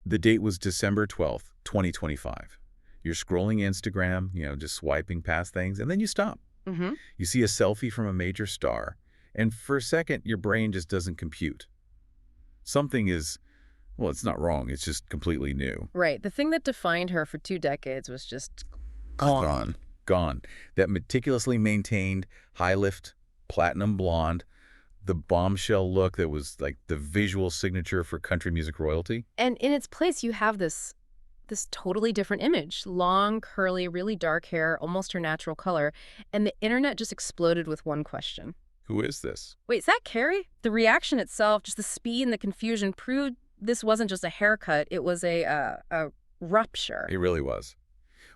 The date was December 12th, 2025. You're scrolling Instagram, just swiping past things, and then you stop. Mm-hmm. You see a selfie from a major star, and for a second, your brain just doesn't compute. Something is, well, it's not wrong, it's just completely new. Right. The thing that defined her for 2 decades was just gone. Gone. That meticulously maintained, high-lift, platinum blonde, the bombshell look that was like the visual signature for country music royalty. And in its place, you have this totally different image. Long, curly, really dark hair, almost her natural color. And the internet just exploded with one question. Who is this? Wait, is that Carrie? The reaction itself, just the speed and the confusion proved this wasn't just a haircut. It was a rupture. It really was.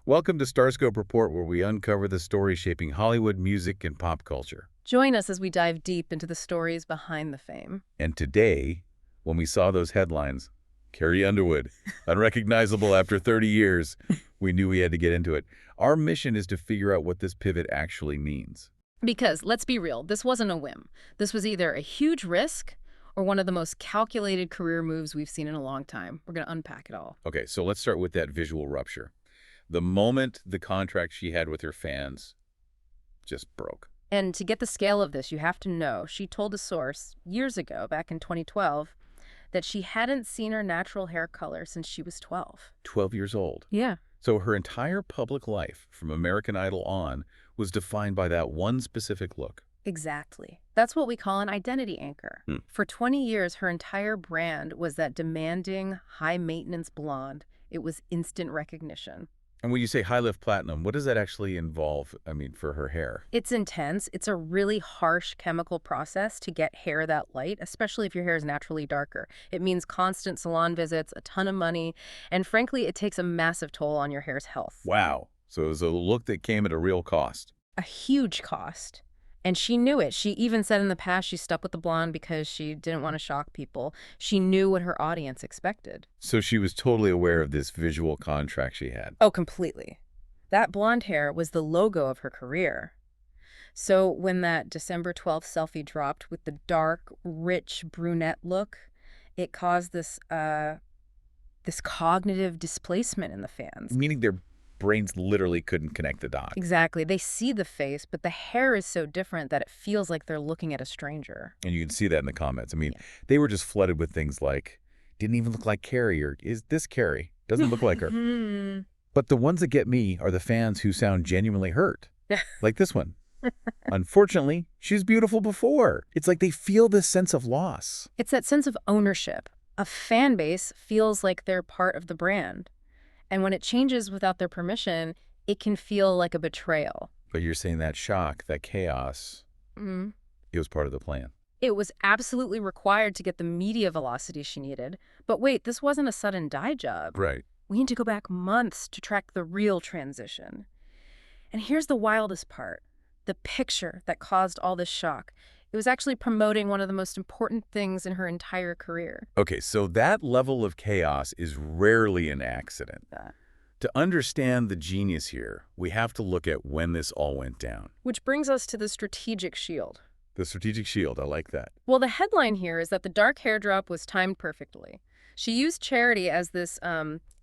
Welcome to StarScope Report, where we uncover the stories shaping Hollywood, music, and pop culture. Join us as we dive deep into the stories behind the fame. And today, when we saw those headlines, Carrie Underwood, unrecognizable after 30 years, we knew we had to get into it. Our mission is to figure out what this pivot actually means. Because, let's be real, this wasn't a whim. This was either a huge risk or one of the most calculated career moves we've seen in a long time. We're going to unpack it all. Okay, so let's start with that visual rupture. The moment the contract she had with her fans just broke. And to get the scale of this, you have to know, she told a source years ago, back in 2012, that she hadn't seen her natural hair color since she was 12. 12 years old. Yeah. So her entire public life, from American Idol on, was defined by that one specific look. Exactly. That's what we call an identity anchor. For 20 years, her entire brand was that demanding, high-maintenance blonde. It was instant recognition. And when you say high-lift platinum, what does that actually involve, for her hair? It's intense. It's a really harsh chemical process to get hair that light, especially if your hair is naturally darker. It means constant salon visits, a ton of money, and frankly, it takes a massive toll on your hair's health. Wow. So it was a look that came at a real cost. A huge cost. And she knew it. She even said in the past she stuck with the blonde because she didn't want to shock people. She knew what her audience expected. So she was totally aware of this visual contract she had. Oh, completely. That blonde hair was the logo of her career. So when that December 12th selfie dropped with the dark, rich brunette look, it caused this cognitive displacement in the fans. Meaning their brains literally couldn't connect the dots. Exactly. They see the face, but the hair is so different that it feels like they're looking at a stranger. And you can see that in the comments. They were just flooded with things like, didn't even look like Carrie, or is this Carrie? Doesn't look like her. But the ones that get me are the fans who sound genuinely hurt. Like this one. Unfortunately, she was beautiful before. It's like they feel this sense of loss. It's that sense of ownership. A fan base feels like they're part of the brand. And when it changes without their permission, it can feel like a betrayal. But you're saying that shock, that chaos, it was part of the plan. It was absolutely required to get the media velocity she needed. But wait, this wasn't a sudden dye job. Right. We need to go back months to track the real transition. And here's the wildest part. The picture that caused all this shock. It was actually promoting one of the most important things in her entire career. Okay, so that level of chaos is rarely an accident. To understand the genius here, we have to look at when this all went down. Which brings us to the strategic shield. The strategic shield, I like that. Well, the headline here is that the dark hair drop was timed perfectly. She used charity as this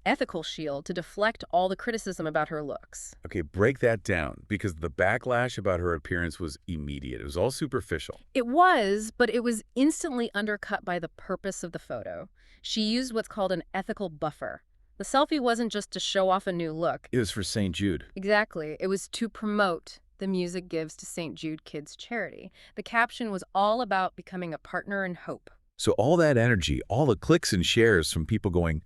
ethical shield to deflect all the criticism about her looks. Okay, break that down, because the backlash about her appearance was immediate. It was all superficial. It was, but it was instantly undercut by the purpose of the photo. She used what's called an ethical buffer. The selfie wasn't just to show off a new look. It was for St. Jude. Exactly. It was to promote the music gives to St. Jude Kids charity. The caption was all about becoming a partner in hope. So all that energy, all the clicks and shares from people going,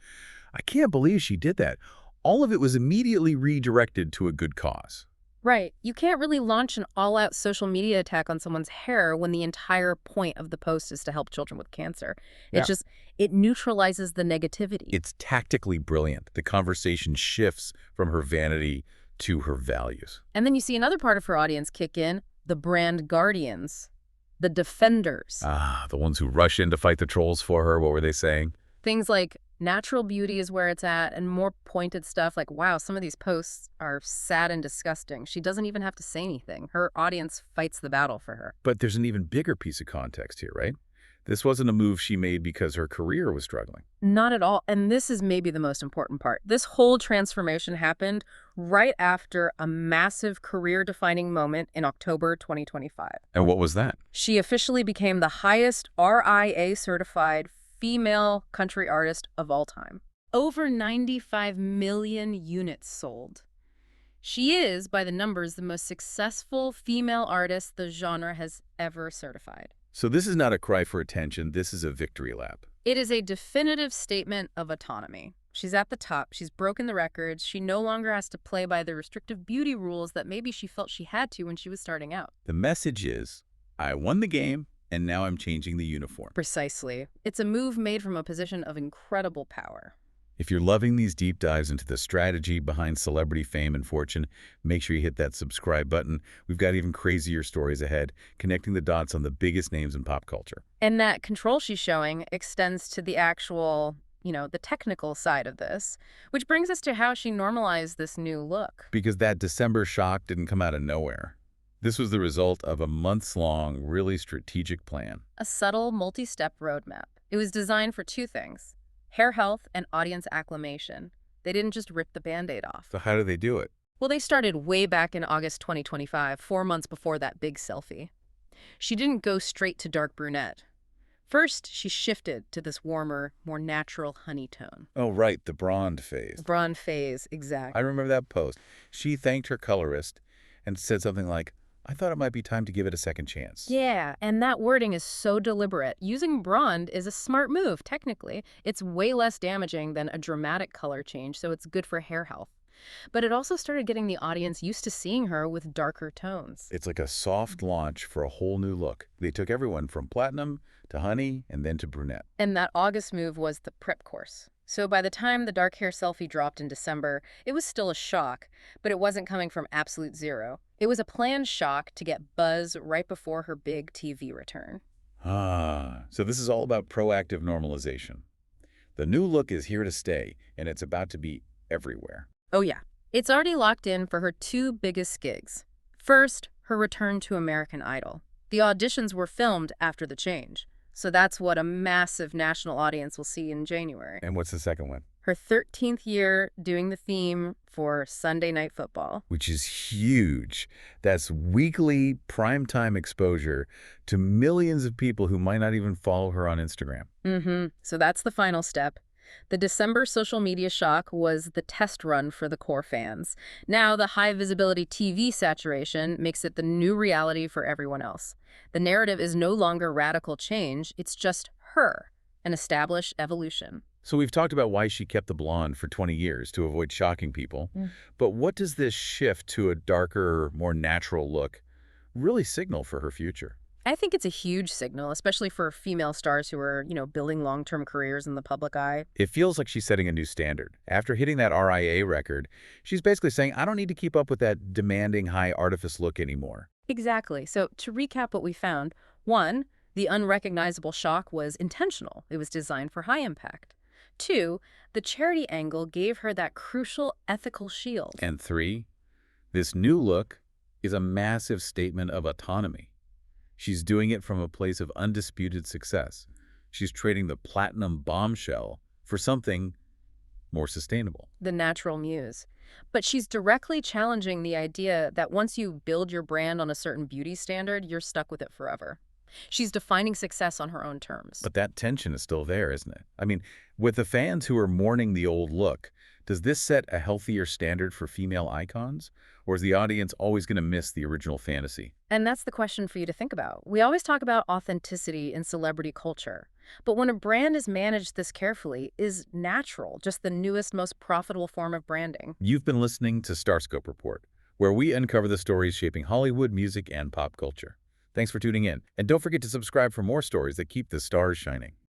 I can't believe she did that, all of it was immediately redirected to a good cause. Right. You can't really launch an all-out social media attack on someone's hair when the entire point of the post is to help children with cancer. It neutralizes the negativity. It's tactically brilliant. The conversation shifts from her vanity to her values. And then you see another part of her audience kick in, the brand guardians, the defenders. The ones who rush in to fight the trolls for her. What were they saying? Things like natural beauty is where it's at, and more pointed stuff like, wow, some of these posts are sad and disgusting. She doesn't even have to say anything. Her audience fights the battle for her. But there's an even bigger piece of context here, right? This wasn't a move she made because her career was struggling. Not at all. And this is maybe the most important part. This whole transformation happened right after a massive career-defining moment in October 2025. And what was that? She officially became the highest RIA-certified female country artist of all time. Over 95 million units sold. She is, by the numbers, the most successful female artist the genre has ever certified. So this is not a cry for attention. This is a victory lap. It is a definitive statement of autonomy. She's at the top. She's broken the records. She no longer has to play by the restrictive beauty rules that maybe she felt she had to when she was starting out. The message is, I won the game, and now I'm changing the uniform. Precisely. It's a move made from a position of incredible power. If you're loving these deep dives into the strategy behind celebrity fame and fortune, make sure you hit that subscribe button. We've got even crazier stories ahead, connecting the dots on the biggest names in pop culture. And that control she's showing extends to the actual, the technical side of this, which brings us to how she normalized this new look. Because that December shock didn't come out of nowhere. This was the result of a months-long, really strategic plan. A subtle, multi-step roadmap. It was designed for two things: hair health and audience acclimation. They didn't just rip the Band-Aid off. So how do they do it? Well, they started way back in August 2025, 4 months before that big selfie. She didn't go straight to dark brunette. First, she shifted to this warmer, more natural honey tone. Oh, right, the bronde phase. Bronde phase, exactly. I remember that post. She thanked her colorist and said something like, I thought it might be time to give it a second chance. Yeah, and that wording is so deliberate. Using bronde is a smart move, technically. It's way less damaging than a dramatic color change, so it's good for hair health. But it also started getting the audience used to seeing her with darker tones. It's like a soft launch for a whole new look. They took everyone from platinum to honey and then to brunette. And that August move was the prep course. So by the time the dark hair selfie dropped in December, it was still a shock, but it wasn't coming from absolute zero. It was a planned shock to get buzz right before her big TV return. So this is all about proactive normalization. The new look is here to stay, and it's about to be everywhere. Oh yeah, it's already locked in for her two biggest gigs. First, her return to American Idol. The auditions were filmed after the change, so that's what a massive national audience will see in January. And what's the second one? Her 13th year doing the theme for Sunday Night Football. Which is huge. That's weekly primetime exposure to millions of people who might not even follow her on Instagram. So that's the final step. The December social media shock was the test run for the core fans. Now the high-visibility TV saturation makes it the new reality for everyone else. The narrative is no longer radical change, it's just her, an established evolution. So we've talked about why she kept the blonde for 20 years to avoid shocking people. But what does this shift to a darker, more natural look really signal for her future? I think it's a huge signal, especially for female stars who are, building long-term careers in the public eye. It feels like she's setting a new standard. After hitting that RIA record, she's basically saying, I don't need to keep up with that demanding high artifice look anymore. Exactly. So to recap what we found, 1, the unrecognizable shock was intentional. It was designed for high impact. 2, the charity angle gave her that crucial ethical shield. And 3, this new look is a massive statement of autonomy. She's doing it from a place of undisputed success. She's trading the platinum bombshell for something more sustainable. The natural muse. But she's directly challenging the idea that once you build your brand on a certain beauty standard, you're stuck with it forever. She's defining success on her own terms. But that tension is still there, isn't it? I mean, with the fans who are mourning the old look, does this set a healthier standard for female icons? Or is the audience always going to miss the original fantasy? And that's the question for you to think about. We always talk about authenticity in celebrity culture. But when a brand is managed this carefully, is natural just the newest, most profitable form of branding? You've been listening to StarScope Report, where we uncover the stories shaping Hollywood, music, and pop culture. Thanks for tuning in. And don't forget to subscribe for more stories that keep the stars shining.